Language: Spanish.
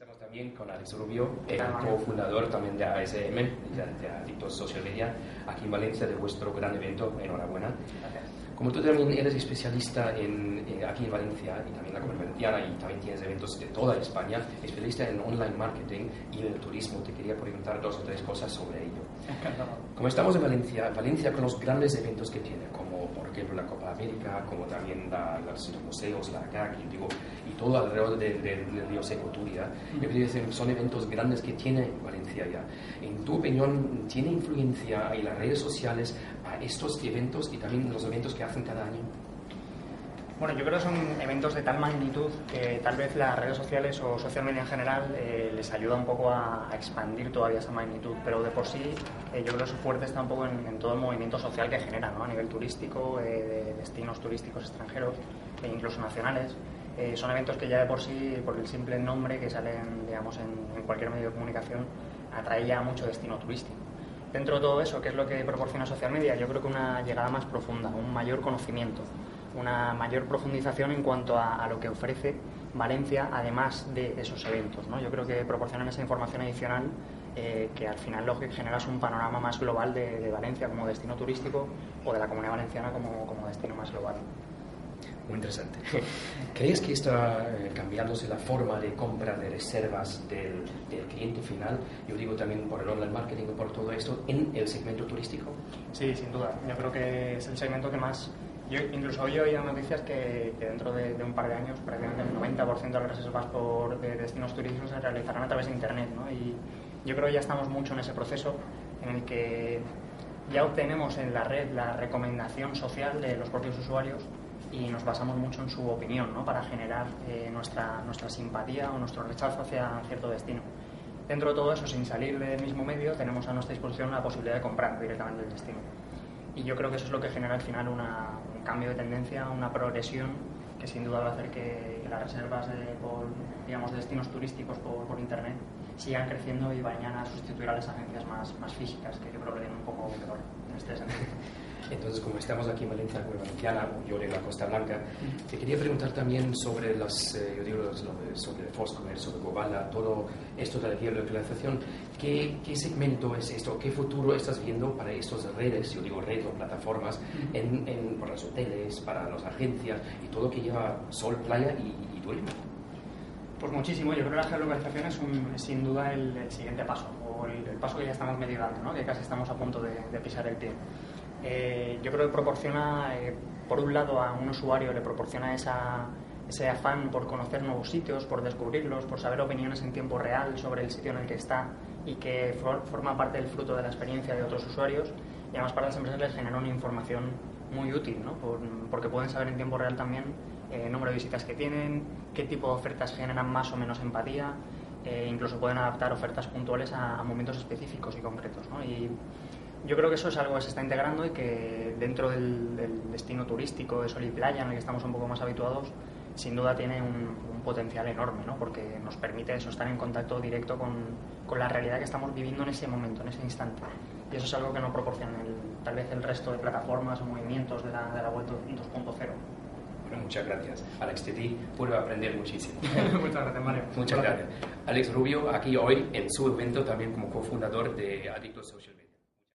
Estamos también con Alex Rubio, el cofundador también de ASM, de Adictos Social Media, aquí en Valencia, de vuestro gran evento. Enhorabuena. Gracias. Como tú también eres especialista aquí en Valencia y también en la Comunidad Valenciana y también tienes eventos de toda España, especialista en online marketing y en el turismo, te quería preguntar 2 o 3 cosas sobre ello. Como estamos en Valencia con los grandes eventos que tiene, como por ejemplo la Copa América, como también los museos, la CAC y todo alrededor del río Seco Turia, yo quería decir, son eventos grandes que tiene Valencia ya. En tu opinión, ¿tiene influencia en las redes sociales a estos eventos y también los eventos que hacen cada año? Bueno, yo creo que son eventos de tal magnitud que tal vez las redes sociales o social media en general les ayuda un poco a expandir todavía esa magnitud, pero de por sí yo creo que su fuerte está un poco en todo el movimiento social que genera, ¿no? A nivel turístico, de destinos turísticos extranjeros e incluso nacionales. Son eventos que ya de por sí, por el simple nombre que salen, digamos, en cualquier medio de comunicación, atrae ya mucho destino turístico. Dentro de todo eso, ¿qué es lo que proporciona social media? Yo creo que una llegada más profunda, un mayor conocimiento, una mayor profundización en cuanto a lo que ofrece Valencia, además de esos eventos, ¿no? Yo creo que proporcionan esa información adicional que al final lo que genera es un panorama más global de Valencia como destino turístico o de la Comunidad Valenciana como destino más global. Muy interesante. ¿Crees que está cambiándose la forma de compra de reservas del cliente final? Yo digo también por el online marketing o por todo esto, en el segmento turístico. Sí, sin duda. Yo creo que es el segmento que más... Yo incluso hoy he oído noticias que dentro de un par de años prácticamente el 90% de las reservas de destinos turísticos se realizarán a través de Internet, ¿no? Y yo creo que ya estamos mucho en ese proceso en el que ya obtenemos en la red la recomendación social de los propios usuarios y nos basamos mucho en su opinión, ¿no? Para generar nuestra simpatía o nuestro rechazo hacia cierto destino. Dentro de todo eso, sin salir del mismo medio, tenemos a nuestra disposición la posibilidad de comprar directamente el destino. Y yo creo que eso es lo que genera al final un cambio de tendencia, una progresión que sin duda va a hacer que las reservas de destinos turísticos por Internet sigan creciendo y vayan a sustituir a las agencias más físicas, que yo creo que tienen un poco peor en este sentido. Entonces, como estamos aquí en Valencia, en Valenciana, yo de la Costa Blanca, te quería preguntar también sobre sobre Foursquare, sobre Gobala, todo esto de la geolocalización. ¿Qué segmento es esto? ¿Qué futuro estás viendo para estas redes, yo digo redes o plataformas, para los hoteles, para las agencias y todo que lleva sol, playa y turismo? Pues muchísimo. Yo creo que la geolocalización es sin duda el siguiente paso, o el paso que ya estamos medio dando, ¿no? Que casi estamos a punto de pisar el pie. Yo creo que proporciona, por un lado, a un usuario le proporciona ese afán por conocer nuevos sitios, por descubrirlos, por saber opiniones en tiempo real sobre el sitio en el que está y que forma parte del fruto de la experiencia de otros usuarios, y además para las empresas les genera una información muy útil, ¿no? Porque pueden saber en tiempo real también el número de visitas que tienen, qué tipo de ofertas generan más o menos empatía, incluso pueden adaptar ofertas puntuales a momentos específicos y concretos, ¿no? Y yo creo que eso es algo que se está integrando y que dentro del destino turístico de sol y playa en el que estamos un poco más habituados, sin duda tiene un potencial enorme, ¿no? Porque nos permite eso, estar en contacto directo con la realidad que estamos viviendo en ese momento, en ese instante. Y eso es algo que no proporcionan tal vez el resto de plataformas o movimientos de la web 2.0. Bueno, muchas gracias. Alex, de ti puedo aprender muchísimo. Muchas gracias, Mario. Muchas gracias. Alex Rubio, aquí hoy en su evento también como cofundador de Adictos Social Media.